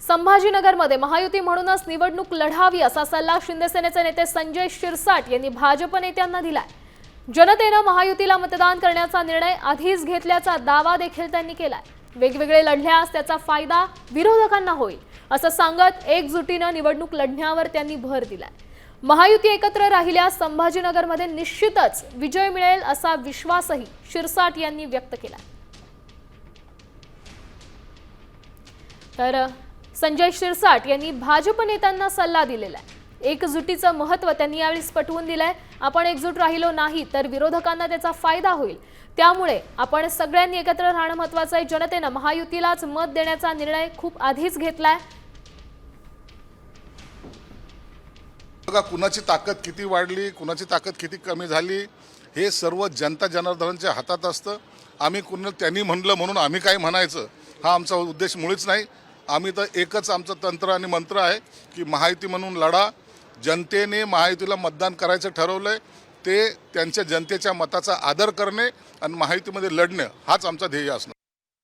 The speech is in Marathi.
संभाजीनगरमध्ये महायुती म्हणूनच निवडणूक लढावी असा सल्ला शिंदेसेनेचे नेते संजय शिरसाट यांनी भाजप नेत्यांना दिलाय। जनतेने महायुतीला मतदान करण्याचा निर्णय आधीच घेतल्याचा दावा देखील त्यांनी केलाय। वेगवेगळे लढल्यास त्याचा फायदा विरोधकांना होईल असं सांगत एकजुटीने निवडणूक लढण्यावर त्यांनी भर दिलाय। महायुती एकत्र राहिल्यास संभाजीनगरमध्ये निश्चितच विजय मिळेल असा विश्वासही शिरसाट यांनी व्यक्त केला। तर संजय शिरसाट यांनी भाजप नेत्यांना सल्ला दिलेला आहे। एकजुटीचं महत्त्व त्यांनी यावेळी पटवून दिलंय। आपण एकजूट राहिलो नाही तर विरोधकांना त्याचा फायदा होईल, त्यामुळे आपण सगळ्यांनी एकत्र राहणं महत्त्वाचं आहे। जनतेने महायुतीलाच मत देण्याचा निर्णय खूप आधीच घेतलाय। बघा, कुणाची ताकद किती वाढली, कुणाची ताकद किती कमी झाली हे सर्व जनता जनार्दनाच्या हातात असतं। आम्ही त्यांनी म्हणलं म्हणून आम्ही काय म्हणायचं हा आमचा उद्देश मुळीच नाही। आम्ही तर एकच आमचं तंत्र आणि मंत्र आहे की महायुती म्हणून लढा। जनतेने महायुतीला मतदान करायचं ठरवलंय, ते त्यांच्या जनतेच्या मताचा आदर करणे आणि महायुतीमध्ये लढणे हाच आमचा ध्येय असणार।